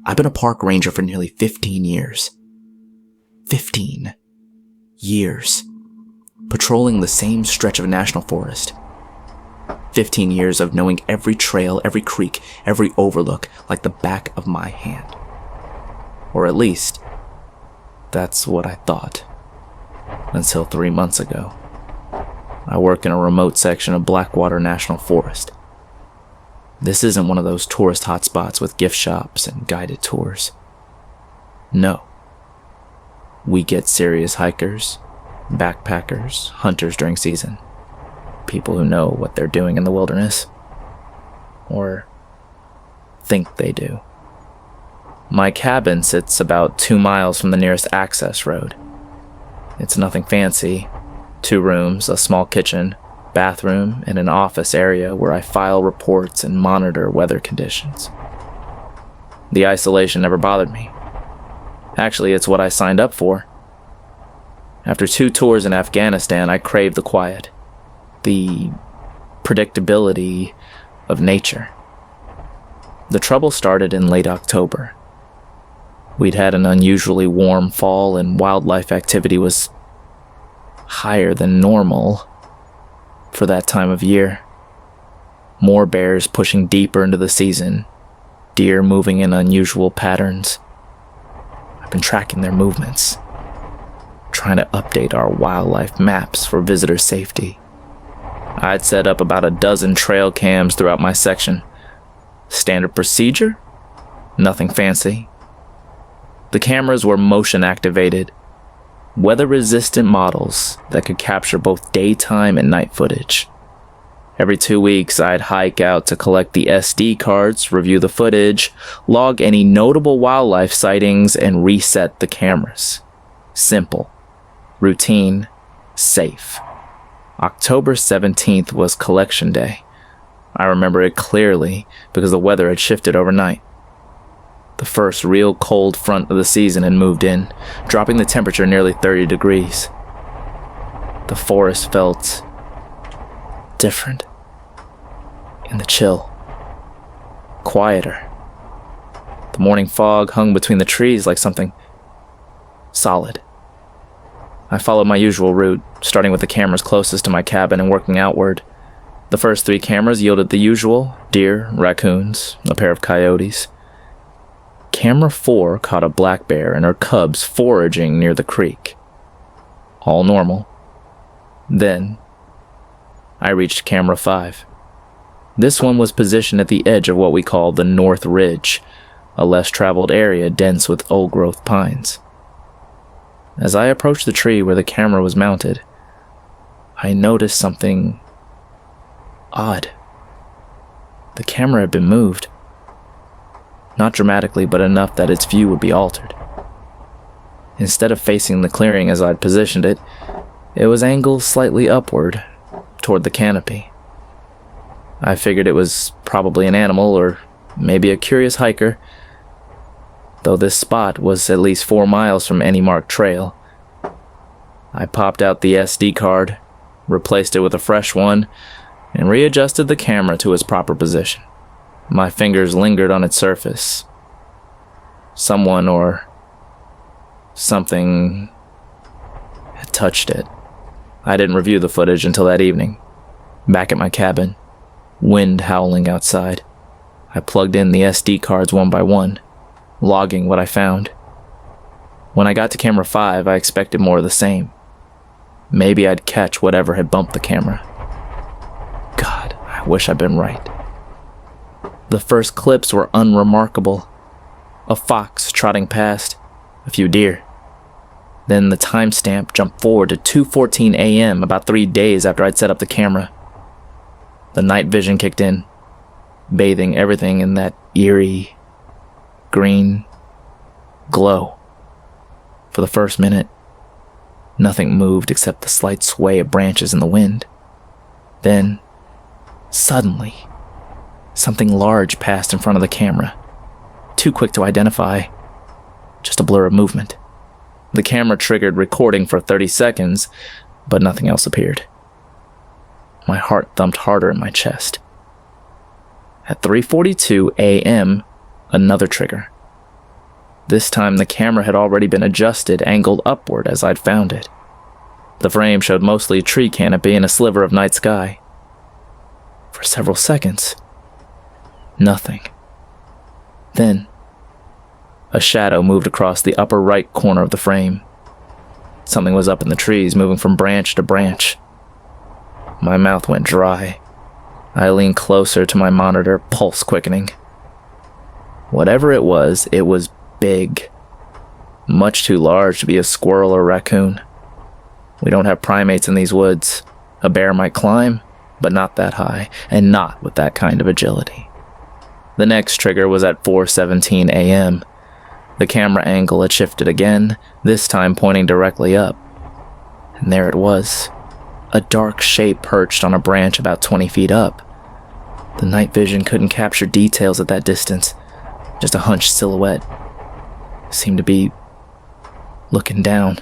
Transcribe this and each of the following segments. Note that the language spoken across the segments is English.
I've been a park ranger for nearly 15 years. 15 years. Patrolling the same stretch of national forest. 15 years of knowing every trail, every creek, every overlook like the back of my hand. Or at least, that's what I thought. Until 3 months ago. I work in a remote section of Blackwater National Forest. This isn't one of those tourist hotspots with gift shops and guided tours. No. We get serious hikers, backpackers, hunters during season. People who know what they're doing in the wilderness. Or think they do. My cabin sits about 2 miles from the nearest access road. It's nothing fancy. 2 rooms, a small kitchen, bathroom, and an office area where I file reports and monitor weather conditions. The isolation never bothered me. Actually, it's what I signed up for. After 2 tours in Afghanistan, I craved the quiet, the predictability of nature. The trouble started in late October. We'd had an unusually warm fall and wildlife activity was higher than normal for that time of year. More bears pushing deeper into the season, deer moving in unusual patterns. I've been tracking their movements, trying to update our wildlife maps for visitor safety. I'd set up about a dozen trail cams throughout my section. Standard procedure? Nothing fancy. The cameras were motion activated, weather-resistant models that could capture both daytime and night footage. Every 2 weeks, I'd hike out to collect the SD cards, review the footage, log any notable wildlife sightings, and reset the cameras. Simple, routine, safe. October 17th was collection day. I remember it clearly because the weather had shifted overnight. The first real cold front of the season had moved in, dropping the temperature nearly 30 degrees. The forest felt different. In the chill. Quieter. The morning fog hung between the trees like something solid. I followed my usual route, starting with the cameras closest to my cabin and working outward. The first 3 cameras yielded the usual: deer, raccoons, a pair of coyotes. Camera 4 caught a black bear and her cubs foraging near the creek. All normal. Then, I reached camera 5. This one was positioned at the edge of what we call the North Ridge, a less traveled area dense with old-growth pines. As I approached the tree where the camera was mounted, I noticed something odd. The camera had been moved. Not dramatically, but enough that its view would be altered. Instead of facing the clearing as I'd positioned it, it was angled slightly upward, toward the canopy. I figured it was probably an animal or maybe a curious hiker, though this spot was at least 4 miles from any marked trail. I popped out the SD card, replaced it with a fresh one, and readjusted the camera to its proper position. My fingers lingered on its surface. Someone or something had touched it. I didn't review the footage until that evening. Back at my cabin, wind howling outside, I plugged in the SD cards one by one, logging what I found. When I got to camera 5, I expected more of the same. Maybe I'd catch whatever had bumped the camera. God, I wish I'd been right. The first clips were unremarkable. A fox trotting past, a few deer. Then the timestamp jumped forward to 2:14 a.m., about 3 days after I'd set up the camera. The night vision kicked in, bathing everything in that eerie, green glow. For the first minute, nothing moved except the slight sway of branches in the wind. Then, suddenly, something large passed in front of the camera. Too quick to identify, just a blur of movement. The camera triggered recording for 30 seconds, but nothing else appeared. My heart thumped harder in my chest. At 3:42 a.m., another trigger. This time the camera had already been adjusted, angled upward as I'd found it. The frame showed mostly a tree canopy and a sliver of night sky. For several seconds, nothing. Then, a shadow moved across the upper right corner of the frame. Something was up in the trees, moving from branch to branch. My mouth went dry. I leaned closer to my monitor, pulse quickening. Whatever it was big. Much too large to be a squirrel or raccoon. We don't have primates in these woods. A bear might climb, but not that high, and not with that kind of agility. The next trigger was at 4:17 a.m. The camera angle had shifted again, this time pointing directly up. And there it was, a dark shape perched on a branch about 20 feet up. The night vision couldn't capture details at that distance, just a hunched silhouette. It seemed to be looking down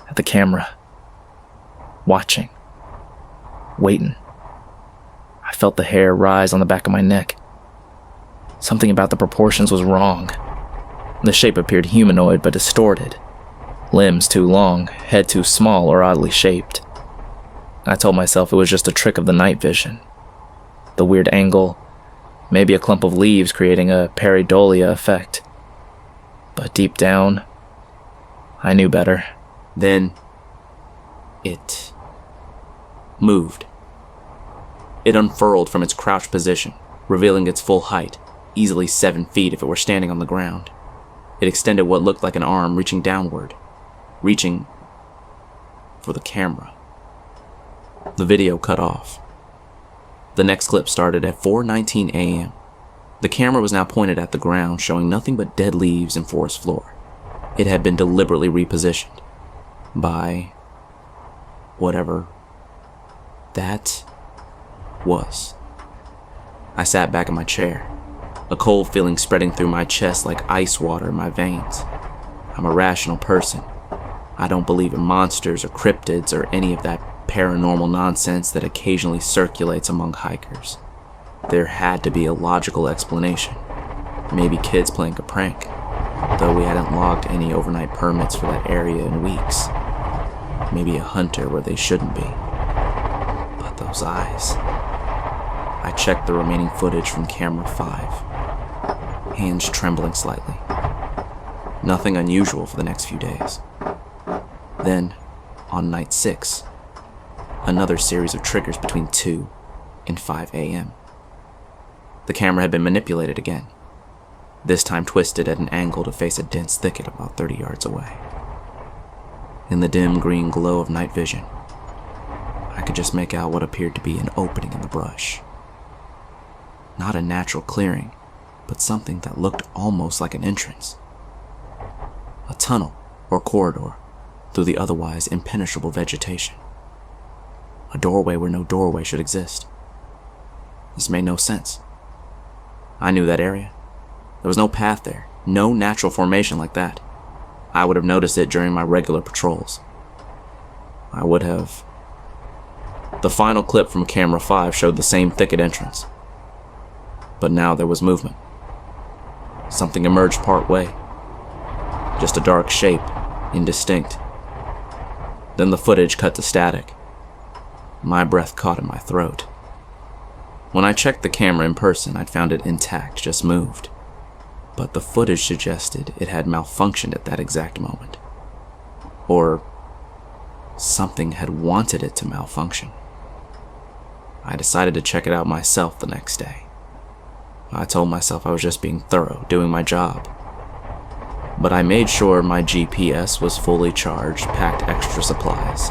at the camera, watching, waiting. I felt the hair rise on the back of my neck. Something about the proportions was wrong. The shape appeared humanoid but distorted. Limbs too long, head too small or oddly shaped. I told myself it was just a trick of the night vision. The weird angle, maybe a clump of leaves creating a pareidolia effect. But deep down, I knew better. Then, it moved. It unfurled from its crouched position, revealing its full height, easily 7 feet if it were standing on the ground. It extended what looked like an arm reaching downward, reaching for the camera. The video cut off. The next clip started at 4:19 a.m. The camera was now pointed at the ground, showing nothing but dead leaves and forest floor. It had been deliberately repositioned by whatever that was. I sat back in my chair, a cold feeling spreading through my chest like ice water in my veins. I'm a rational person. I don't believe in monsters or cryptids or any of that paranormal nonsense that occasionally circulates among hikers. There had to be a logical explanation. Maybe kids playing a prank, though we hadn't logged any overnight permits for that area in weeks. Maybe a hunter where they shouldn't be. But those eyes. I checked the remaining footage from camera 5, hands trembling slightly. Nothing unusual for the next few days. Then, on night 6, another series of triggers between 2 and 5 a.m. The camera had been manipulated again, this time twisted at an angle to face a dense thicket about 30 yards away. In the dim green glow of night vision, I could just make out what appeared to be an opening in the brush. Not a natural clearing, but something that looked almost like an entrance. A tunnel or corridor through the otherwise impenetrable vegetation. A doorway where no doorway should exist. This made no sense. I knew that area. There was no path there, no natural formation like that. I would have noticed it during my regular patrols. I would have. The final clip from camera 5 showed the same thicket entrance. But now there was movement. Something emerged part way. Just a dark shape, indistinct. Then the footage cut to static. My breath caught in my throat. When I checked the camera in person, I'd found it intact, just moved. But the footage suggested it had malfunctioned at that exact moment. Or something had wanted it to malfunction. I decided to check it out myself the next day. I told myself I was just being thorough, doing my job. But I made sure my GPS was fully charged, packed extra supplies,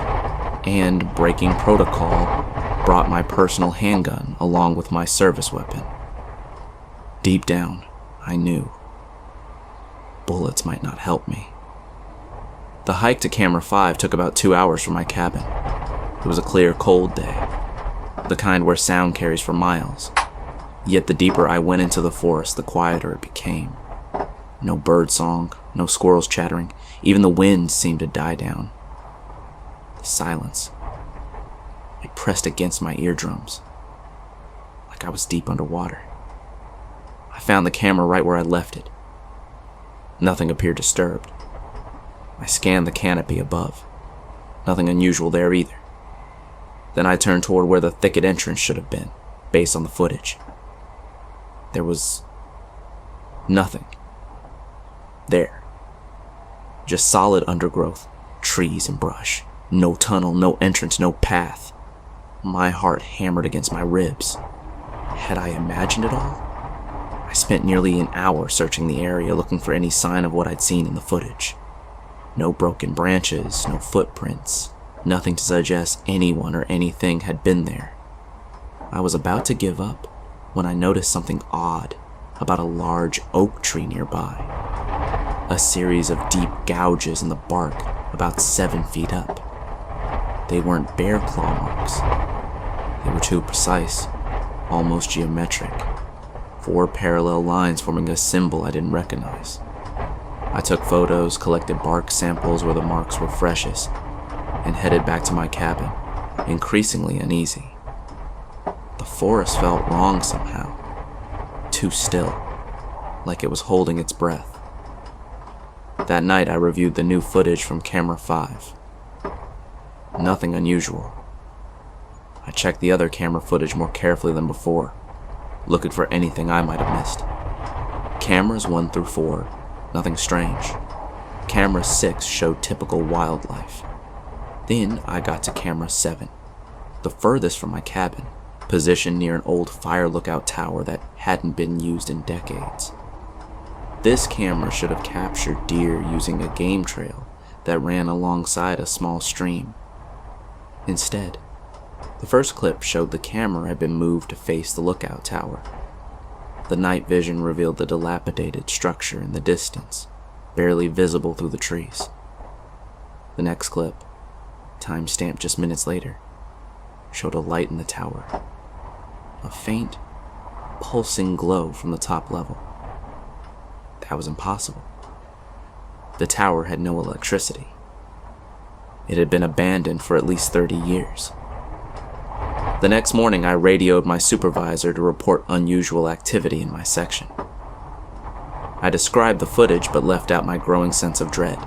and breaking protocol brought my personal handgun along with my service weapon. Deep down, I knew bullets might not help me. The hike to camera 5 took about 2 hours from my cabin. It was a clear, cold day, the kind where sound carries for miles. Yet the deeper I went into the forest, the quieter it became. No bird song, no squirrels chattering, even the wind seemed to die down. The silence. It pressed against my eardrums, like I was deep underwater. I found the camera right where I left it. Nothing appeared disturbed. I scanned the canopy above. Nothing unusual there either. Then I turned toward where the thicket entrance should have been, based on the footage. There was nothing there. Just solid undergrowth, trees and brush. No tunnel, no entrance, no path. My heart hammered against my ribs. Had I imagined it all? I spent nearly an hour searching the area looking for any sign of what I'd seen in the footage. No broken branches, no footprints, nothing to suggest anyone or anything had been there. I was about to give up when I noticed something odd about a large oak tree nearby. A series of deep gouges in the bark about 7 feet up. They weren't bear claw marks. They were too precise, almost geometric. 4 parallel lines forming a symbol I didn't recognize. I took photos, collected bark samples where the marks were freshest, and headed back to my cabin, increasingly uneasy. The forest felt wrong somehow. Too still, like it was holding its breath. That night I reviewed the new footage from camera 5. Nothing unusual. I checked the other camera footage more carefully than before, looking for anything I might have missed. Cameras 1 through 4, nothing strange. Camera 6 showed typical wildlife. Then I got to camera 7, the furthest from my cabin, positioned near an old fire lookout tower that hadn't been used in decades. This camera should have captured deer using a game trail that ran alongside a small stream. Instead, the first clip showed the camera had been moved to face the lookout tower. The night vision revealed the dilapidated structure in the distance, barely visible through the trees. The next clip, time-stamped just minutes later, showed a light in the tower. A faint, pulsing glow from the top level. That was impossible. The tower had no electricity. It had been abandoned for at least 30 years. The next morning, I radioed my supervisor to report unusual activity in my section. I described the footage but left out my growing sense of dread.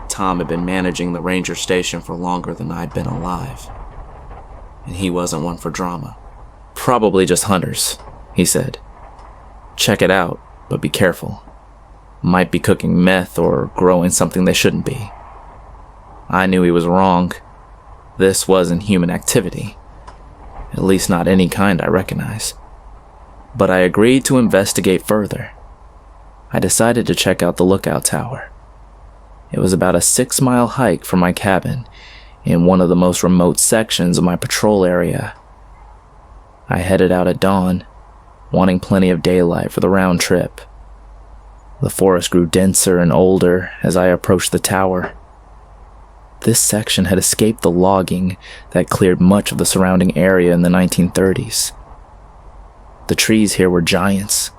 Tom had been managing the ranger station for longer than I'd been alive, and he wasn't one for drama. "Probably just hunters," he said. "Check it out, but be careful. Might be cooking meth or growing something they shouldn't be." I knew he was wrong. This wasn't human activity, at least not any kind I recognize. But I agreed to investigate further. I decided to check out the lookout tower. It was about a 6-mile hike from my cabin in one of the most remote sections of my patrol area. I headed out at dawn, wanting plenty of daylight for the round trip. The forest grew denser and older as I approached the tower. This section had escaped the logging that cleared much of the surrounding area in the 1930s. The trees here were giants,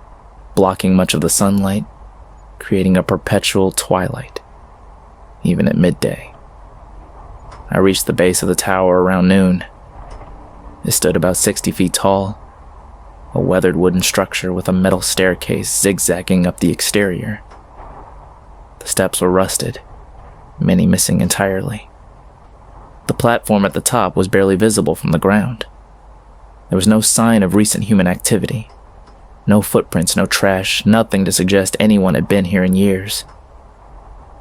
blocking much of the sunlight, creating a perpetual twilight, even at midday. I reached the base of the tower around noon. It stood about 60 feet tall, a weathered wooden structure with a metal staircase zigzagging up the exterior. The steps were rusted, many missing entirely. The platform at the top was barely visible from the ground. There was no sign of recent human activity. No footprints, no trash, nothing to suggest anyone had been here in years.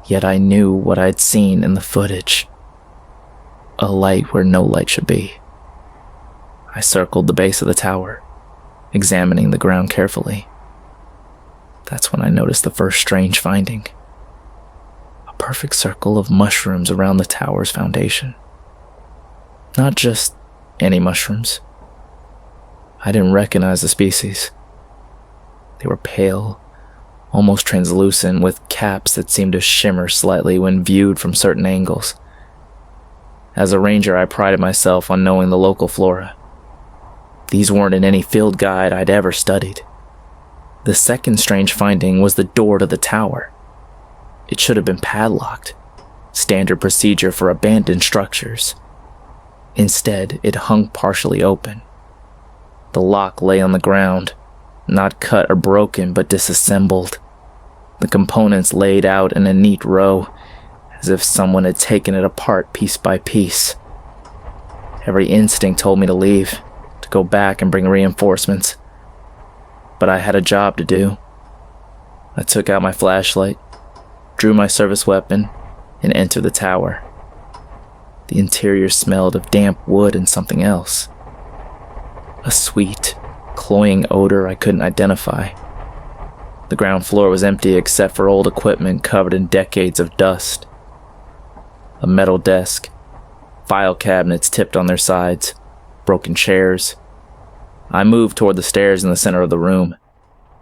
Yet I knew what I'd seen in the footage. A light where no light should be. I circled the base of the tower, examining the ground carefully. That's when I noticed the first strange finding. A perfect circle of mushrooms around the tower's foundation. Not just any mushrooms. I didn't recognize the species. They were pale, almost translucent, with caps that seemed to shimmer slightly when viewed from certain angles. As a ranger, I prided myself on knowing the local flora. These weren't in any field guide I'd ever studied. The second strange finding was the door to the tower. It should have been padlocked, standard procedure for abandoned structures. Instead, it hung partially open. The lock lay on the ground, not cut or broken, but disassembled. the components laid out in a neat row, as if someone had taken it apart piece by piece. Every instinct told me to leave, to go back and bring reinforcements. But I had a job to do. I took out my flashlight, drew my service weapon, and entered the tower. The interior smelled of damp wood and something else. A sweet, cloying odor I couldn't identify. The ground floor was empty except for old equipment covered in decades of dust. A metal desk, file cabinets tipped on their sides, broken chairs. I moved toward the stairs in the center of the room,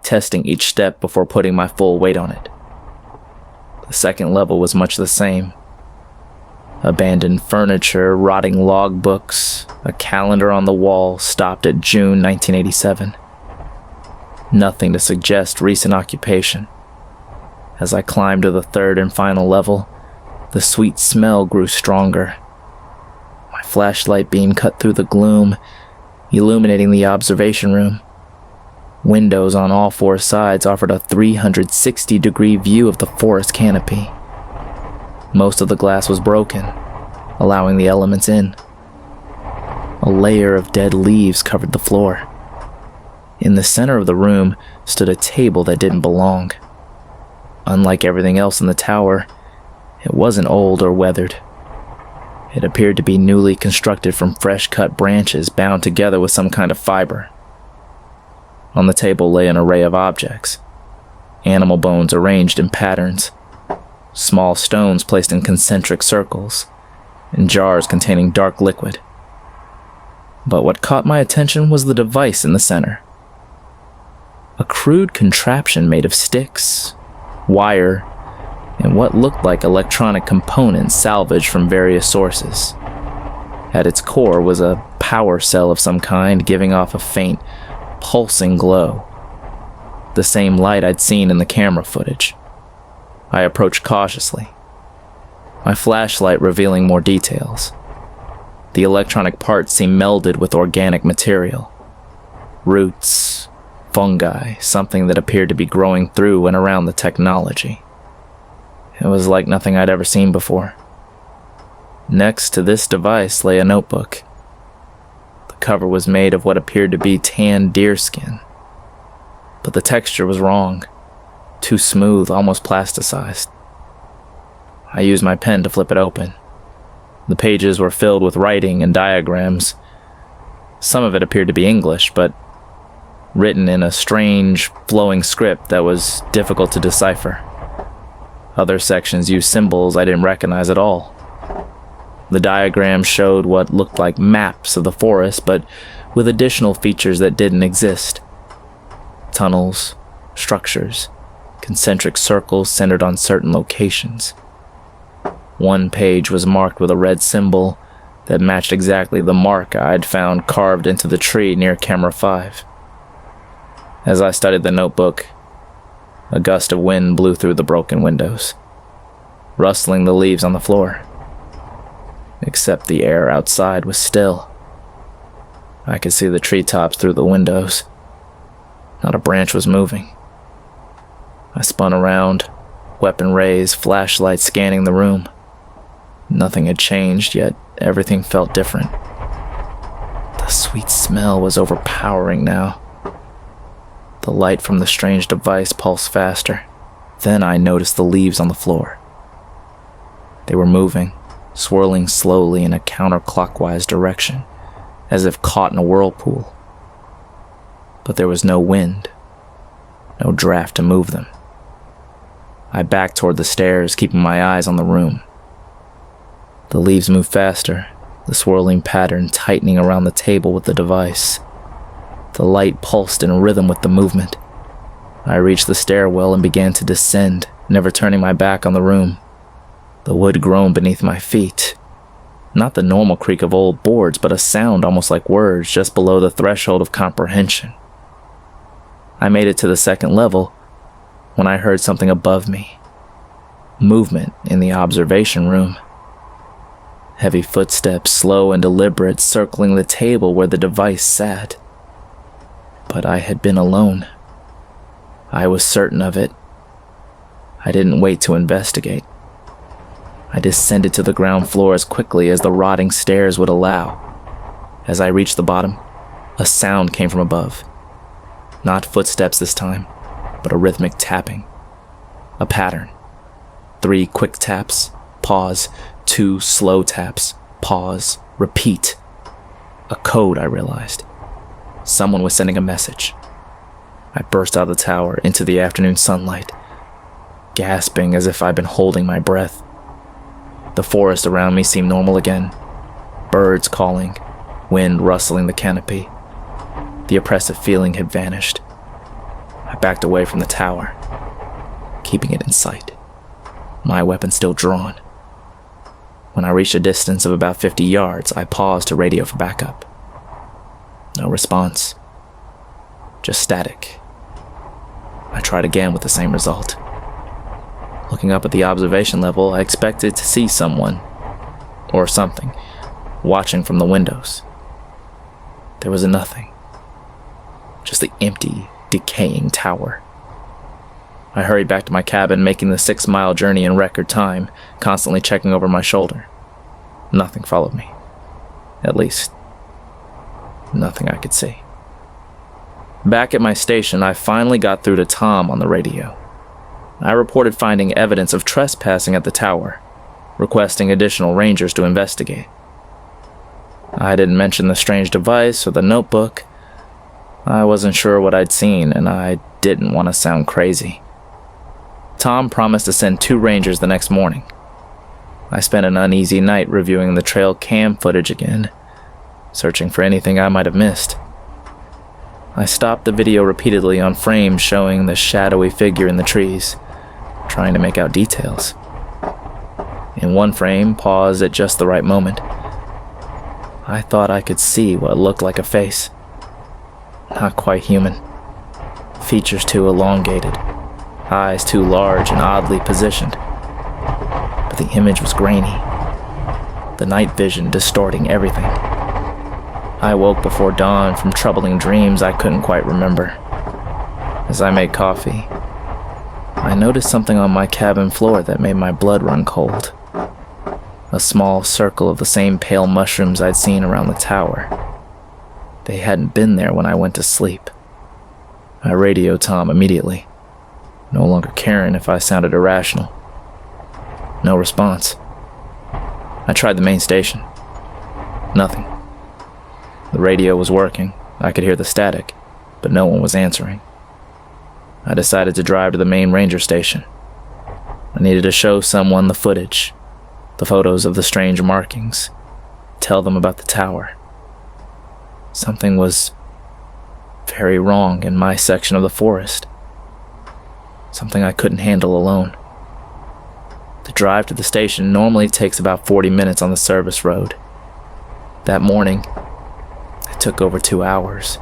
testing each step before putting my full weight on it. The second level was much the same. Abandoned furniture, rotting logbooks, a calendar on the wall stopped at June 1987. Nothing to suggest recent occupation. As I climbed to the third and final level, the sweet smell grew stronger. My flashlight beam cut through the gloom, illuminating the observation room. Windows on all four sides offered a 360-degree view of the forest canopy. Most of the glass was broken, allowing the elements in. A layer of dead leaves covered the floor. In the center of the room stood a table that didn't belong. Unlike everything else in the tower, it wasn't old or weathered. It appeared to be newly constructed from fresh-cut branches bound together with some kind of fiber. On the table lay an array of objects. Animal bones arranged in patterns, small stones placed in concentric circles, and jars containing dark liquid. But what caught my attention was the device in the center. A crude contraption made of sticks, wire, and what looked like electronic components salvaged from various sources. At its core was a power cell of some kind giving off a faint, pulsing glow. The same light I'd seen in the camera footage. I approached cautiously, my flashlight revealing more details. The electronic parts seemed melded with organic material. Roots, fungi, something that appeared to be growing through and around the technology. It was like nothing I'd ever seen before. Next to this device lay a notebook. The cover was made of what appeared to be tanned deerskin, but the texture was wrong. Too smooth, almost plasticized. I used my pen to flip it open. The pages were filled with writing and diagrams. Some of it appeared to be English, but written in a strange, flowing script that was difficult to decipher. Other sections used symbols I didn't recognize at all. The diagrams showed what looked like maps of the forest, but with additional features that didn't exist. Tunnels, structures, concentric circles centered on certain locations. One page was marked with a red symbol that matched exactly the mark I'd found carved into the tree near camera 5. As I studied the notebook, a gust of wind blew through the broken windows, rustling the leaves on the floor. Except the air outside was still. I could see the treetops through the windows. Not a branch was moving. I spun around, weapon raised, flashlight scanning the room. Nothing had changed, yet everything felt different. The sweet smell was overpowering now. The light from the strange device pulsed faster. Then I noticed the leaves on the floor. They were moving, swirling slowly in a counterclockwise direction, as if caught in a whirlpool. But there was no wind, no draft to move them. I backed toward the stairs, keeping my eyes on the room. The leaves moved faster, the swirling pattern tightening around the table with the device. The light pulsed in rhythm with the movement. I reached the stairwell and began to descend, never turning my back on the room. The wood groaned beneath my feet. Not the normal creak of old boards, but a sound almost like words just below the threshold of comprehension. I made it to the second level when I heard something above me. Movement in the observation room. Heavy footsteps, slow and deliberate, circling the table where the device sat. But I had been alone. I was certain of it. I didn't wait to investigate. I descended to the ground floor as quickly as the rotting stairs would allow. As I reached the bottom, a sound came from above. Not footsteps this time, but a rhythmic tapping. A pattern. 3 quick taps, pause, 2 slow taps, pause, repeat. A code, I realized. Someone was sending a message. I burst out of the tower into the afternoon sunlight, gasping as if I'd been holding my breath. The forest around me seemed normal again. Birds calling, wind rustling the canopy. The oppressive feeling had vanished. I backed away from the tower, keeping it in sight, my weapon still drawn. When I reached a distance of about 50 yards, I paused to radio for backup. No response. Just static. I tried again with the same result. Looking up at the observation level, I expected to see someone, or something, watching from the windows. There was nothing. Just the empty, decaying tower. I hurried back to my cabin, making the 6-mile journey in record time, constantly checking over my shoulder. Nothing followed me. At least, nothing I could see. Back at my station, I finally got through to Tom on the radio. I reported finding evidence of trespassing at the tower, requesting additional rangers to investigate. I didn't mention the strange device or the notebook. I wasn't sure what I'd seen, and I didn't want to sound crazy. Tom promised to send 2 rangers the next morning. I spent an uneasy night reviewing the trail cam footage again, searching for anything I might have missed. I stopped the video repeatedly on frames showing the shadowy figure in the trees, trying to make out details. In one frame, paused at just the right moment. I thought I could see what looked like a face. Not quite human. Features too elongated, eyes too large and oddly positioned. But the image was grainy, the night vision distorting everything. I woke before dawn from troubling dreams I couldn't quite remember. As I made coffee, I noticed something on my cabin floor that made my blood run cold. A small circle of the same pale mushrooms I'd seen around the tower. They hadn't been there when I went to sleep. I radioed Tom immediately, no longer caring if I sounded irrational. No response. I tried the main station. Nothing. The radio was working. I could hear the static, but no one was answering. I decided to drive to the main ranger station. I needed to show someone the footage, the photos of the strange markings, tell them about the tower. Something was very wrong in my section of the forest. Something I couldn't handle alone. The drive to the station normally takes about 40 minutes on the service road. That morning, it took over 2 hours.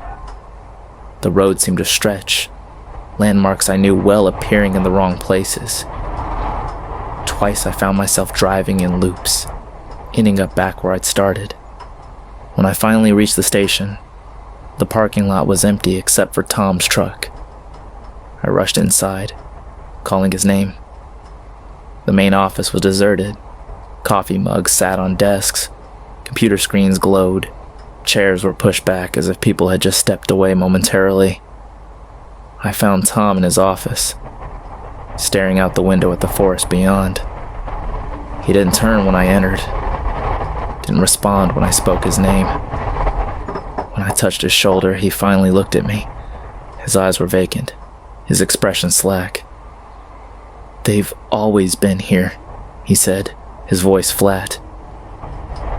The road seemed to stretch, landmarks I knew well appearing in the wrong places. Twice I found myself driving in loops, ending up back where I'd started. When I finally reached the station, the parking lot was empty except for Tom's truck. I rushed inside, calling his name. The main office was deserted. Coffee mugs sat on desks. Computer screens glowed. Chairs were pushed back as if people had just stepped away momentarily. I found Tom in his office, staring out the window at the forest beyond. He didn't turn when I entered. Didn't respond when I spoke his name. When I touched his shoulder, he finally looked at me. His eyes were vacant, his expression slack. "They've always been here," he said, his voice flat.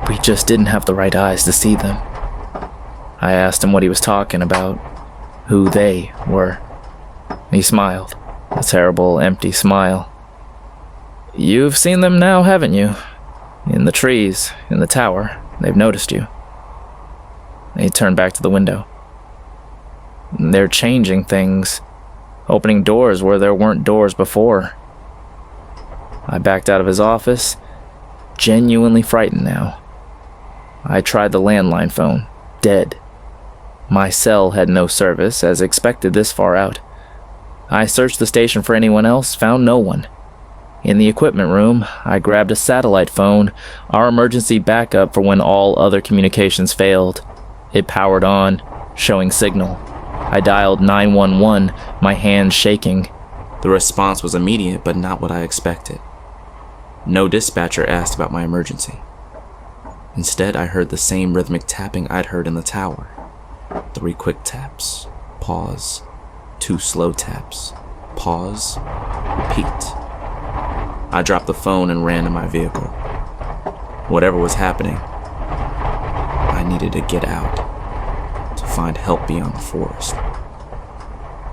"We just didn't have the right eyes to see them." I asked him what he was talking about, who they were. He smiled, a terrible, empty smile. "You've seen them now, haven't you? In the trees, in the tower. They've noticed you." He turned back to the window. "They're changing things, opening doors where there weren't doors before." I backed out of his office, genuinely frightened now. I tried the landline phone, dead. My cell had no service, as expected this far out. I searched the station for anyone else, found no one. In the equipment room, I grabbed a satellite phone, our emergency backup for when all other communications failed. It powered on, showing signal. I dialed 911, my hands shaking. The response was immediate, but not what I expected. No dispatcher asked about my emergency. Instead, I heard the same rhythmic tapping I'd heard in the tower. 3 quick taps, pause, 2 slow taps, pause, repeat. I dropped the phone and ran to my vehicle. Whatever was happening, I needed to get out to find help beyond the forest.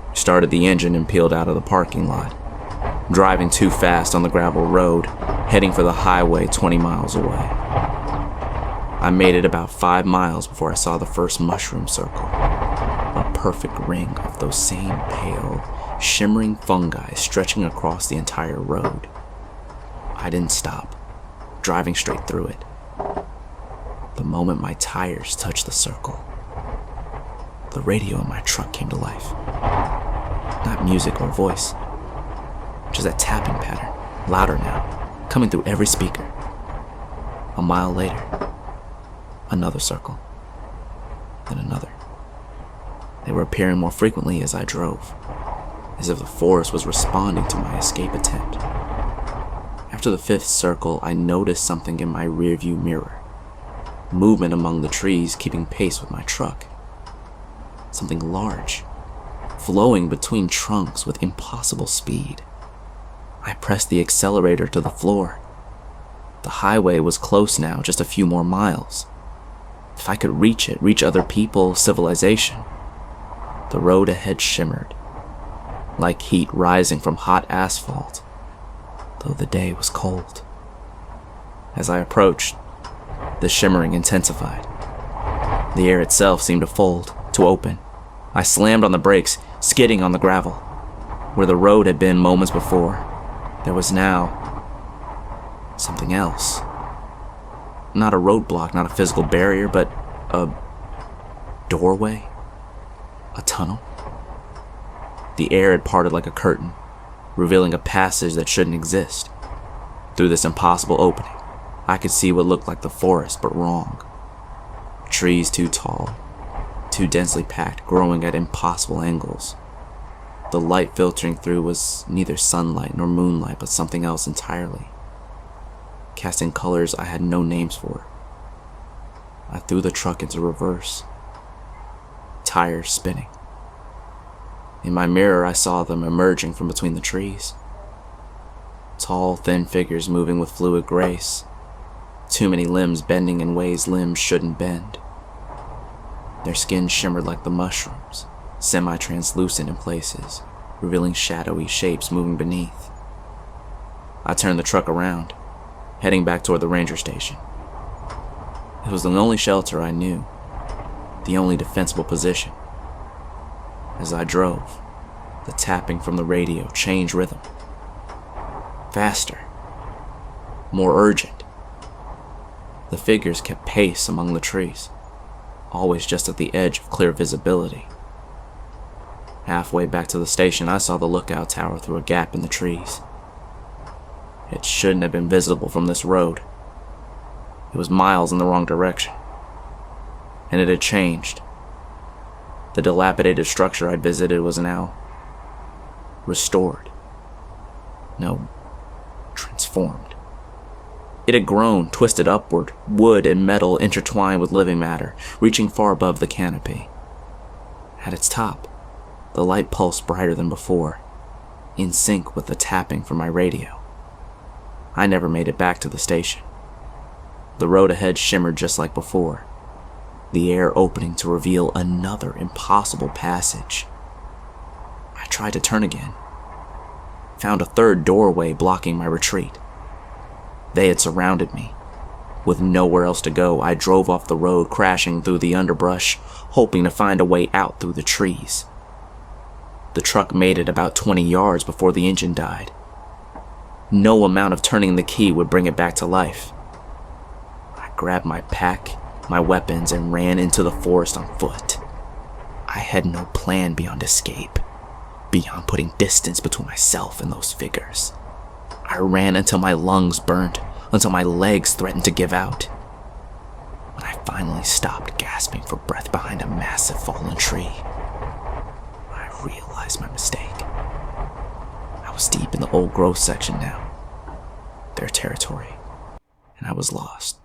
We started the engine and peeled out of the parking lot, driving too fast on the gravel road, heading for the highway 20 miles away. I made it about 5 miles before I saw the first mushroom circle, a perfect ring of those same pale, shimmering fungi stretching across the entire road. I didn't stop, driving straight through it. The moment my tires touched the circle, the radio in my truck came to life. Not music or voice, just a tapping pattern, louder now, coming through every speaker. A mile later, another circle, then another. They were appearing more frequently as I drove, as if the forest was responding to my escape attempt. After the 5th circle, I noticed something in my rearview mirror. Movement among the trees keeping pace with my truck. Something large, flowing between trunks with impossible speed. I pressed the accelerator to the floor. The highway was close now, just a few more miles. If I could reach it, reach other people, civilization. The road ahead shimmered, like heat rising from hot asphalt, though the day was cold. As I approached, the shimmering intensified. The air itself seemed to fold, to open. I slammed on the brakes, skidding on the gravel. Where the road had been moments before, there was now something else. Not a roadblock, not a physical barrier, but a doorway, a tunnel. The air had parted like a curtain, revealing a passage that shouldn't exist. Through this impossible opening, I could see what looked like the forest, but wrong. Trees too tall, too densely packed, growing at impossible angles. The light filtering through was neither sunlight nor moonlight, but something else entirely, casting colors I had no names for. I threw the truck into reverse, tires spinning. In my mirror, I saw them emerging from between the trees. Tall, thin figures moving with fluid grace. Too many limbs bending in ways limbs shouldn't bend. Their skin shimmered like the mushrooms, semi-translucent in places, revealing shadowy shapes moving beneath. I turned the truck around, heading back toward the ranger station. It was the only shelter I knew, the only defensible position. As I drove, the tapping from the radio changed rhythm. Faster, more urgent. The figures kept pace among the trees, always just at the edge of clear visibility. Halfway back to the station, I saw the lookout tower through a gap in the trees. It shouldn't have been visible from this road. It was miles in the wrong direction. And it had changed. The dilapidated structure I'd visited was now restored. No, transformed. It had grown, twisted upward, wood and metal intertwined with living matter, reaching far above the canopy. At its top, the light pulsed brighter than before, in sync with the tapping from my radio. I never made it back to the station. The road ahead shimmered just like before, the air opening to reveal another impossible passage. I tried to turn again, found a third doorway blocking my retreat. They had surrounded me. With nowhere else to go, I drove off the road, crashing through the underbrush, hoping to find a way out through the trees. The truck made it about 20 yards before the engine died. No amount of turning the key would bring it back to life. I grabbed my pack, my weapons, and ran into the forest on foot. I had no plan beyond escape. beyond putting distance between myself and those figures. I ran until my lungs burned, until my legs threatened to give out. When I finally stopped gasping for breath behind a massive fallen tree, I realized my mistake. I was deep in the old growth section now, their territory, and I was lost.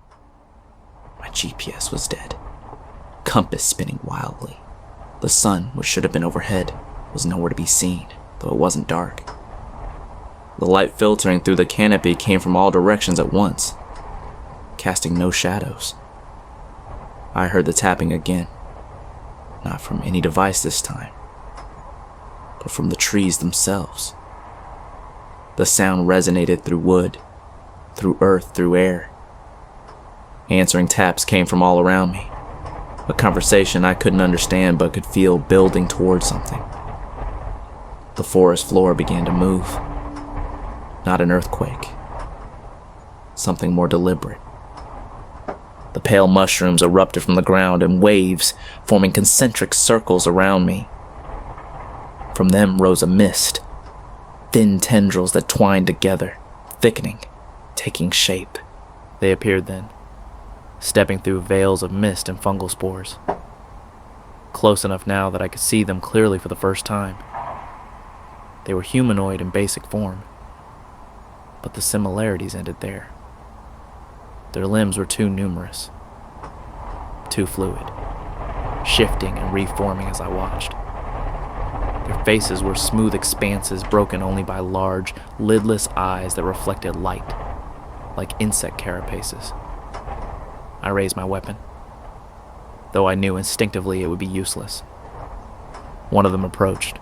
My GPS was dead, compass spinning wildly. The sun, which should have been overhead, was nowhere to be seen, though it wasn't dark. The light filtering through the canopy came from all directions at once, casting no shadows. I heard the tapping again, not from any device this time, but from the trees themselves. The sound resonated through wood, through earth, through air. Answering taps came from all around me, a conversation I couldn't understand but could feel building towards something. The forest floor began to move. Not an earthquake. Something more deliberate. The pale mushrooms erupted from the ground in waves, forming concentric circles around me. From them rose a mist, thin tendrils that twined together, thickening, taking shape. They appeared then, stepping through veils of mist and fungal spores. Close enough now that I could see them clearly for the first time. They were humanoid in basic form, but the similarities ended there. Their limbs were too numerous, too fluid, shifting and reforming as I watched. Their faces were smooth expanses broken only by large, lidless eyes that reflected light, like insect carapaces. I raised my weapon, though I knew instinctively it would be useless. One of them approached,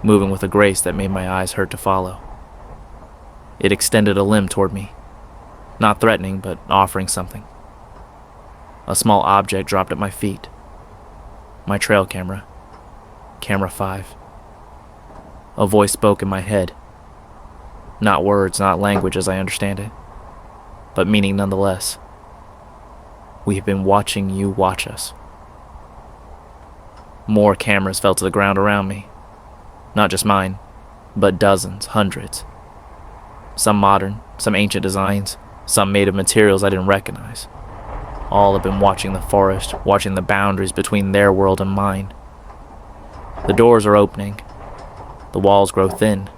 moving with a grace that made my eyes hurt to follow. It extended a limb toward me, not threatening, but offering something. A small object dropped at my feet. My trail camera. Camera 5. A voice spoke in my head. Not words, not language as I understand it, but meaning nonetheless. We have been watching you watch us. More cameras fell to the ground around me. Not just mine, but dozens, hundreds. Some modern, some ancient designs, some made of materials I didn't recognize. All have been watching the forest, watching the boundaries between their world and mine. The doors are opening. The walls grow thin.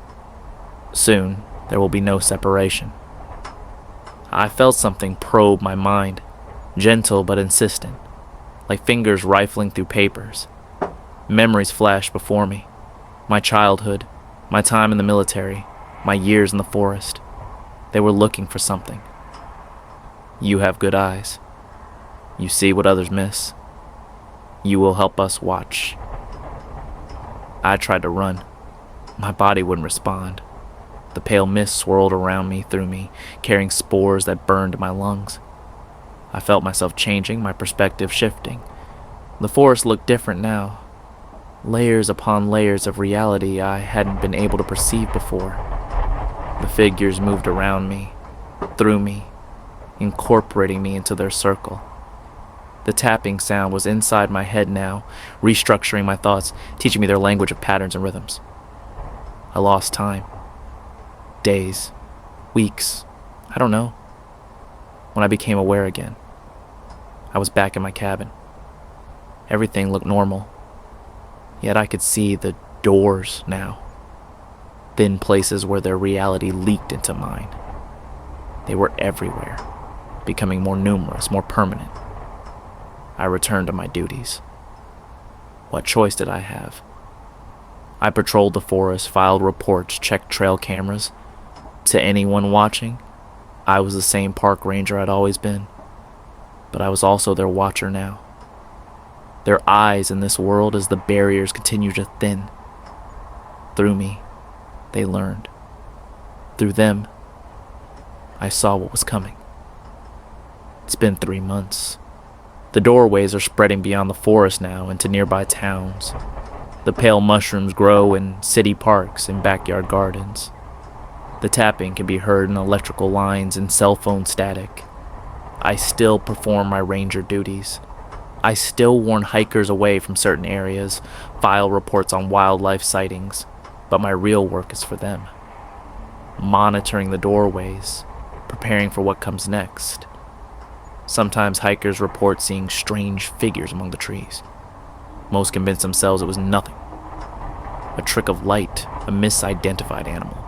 Soon, there will be no separation. I felt something probe my mind, gentle but insistent, like fingers rifling through papers. Memories flashed before me. My childhood, my time in the military, my years in the forest. They were looking for something. You have good eyes. You see what others miss. You will help us watch. I tried to run. My body wouldn't respond. The pale mist swirled around me, through me, carrying spores that burned my lungs. I felt myself changing, my perspective shifting. The forest looked different now. Layers upon layers of reality I hadn't been able to perceive before. The figures moved around me, through me, incorporating me into their circle. The tapping sound was inside my head now, restructuring my thoughts, teaching me their language of patterns and rhythms. I lost time. Days, weeks, I don't know. When I became aware again, I was back in my cabin. Everything looked normal. Yet I could see the doors now. Thin places where their reality leaked into mine. They were everywhere, becoming more numerous, more permanent. I returned to my duties. What choice did I have? I patrolled the forest, filed reports, checked trail cameras. To anyone watching, I was the same park ranger I'd always been, but I was also their watcher now. Their eyes in this world as the barriers continued to thin. Through me, they learned. Through them, I saw what was coming. It's been 3 months. The doorways are spreading beyond the forest now into nearby towns. The pale mushrooms grow in city parks and backyard gardens. The tapping can be heard in electrical lines and cell phone static. I still perform my ranger duties. I still warn hikers away from certain areas, file reports on wildlife sightings, but my real work is for them. Monitoring the doorways, preparing for what comes next. Sometimes hikers report seeing strange figures among the trees. Most convince themselves it was nothing. A trick of light, a misidentified animal.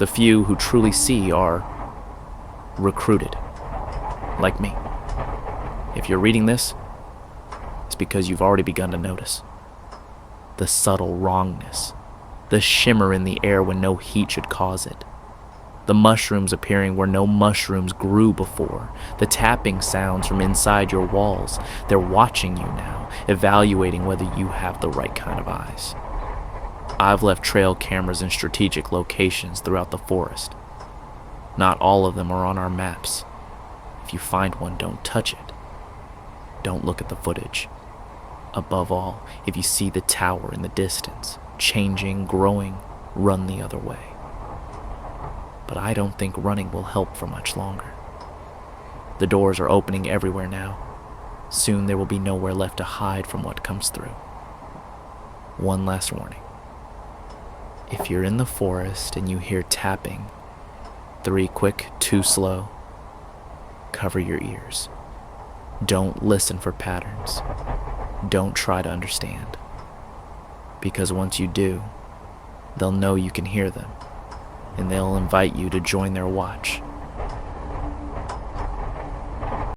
The few who truly see are recruited, like me. If you're reading this, it's because you've already begun to notice. The subtle wrongness, the shimmer in the air when no heat should cause it. The mushrooms appearing where no mushrooms grew before. The tapping sounds from inside your walls. They're watching you now, evaluating whether you have the right kind of eyes. I've left trail cameras in strategic locations throughout the forest. Not all of them are on our maps. If you find one, don't touch it. Don't look at the footage. Above all, if you see the tower in the distance, changing, growing, run the other way. But I don't think running will help for much longer. The doors are opening everywhere now. Soon there will be nowhere left to hide from what comes through. One last warning. If you're in the forest and you hear tapping, 3 quick, 2 slow, cover your ears. Don't listen for patterns. Don't try to understand. Because once you do, they'll know you can hear them, and they'll invite you to join their watch.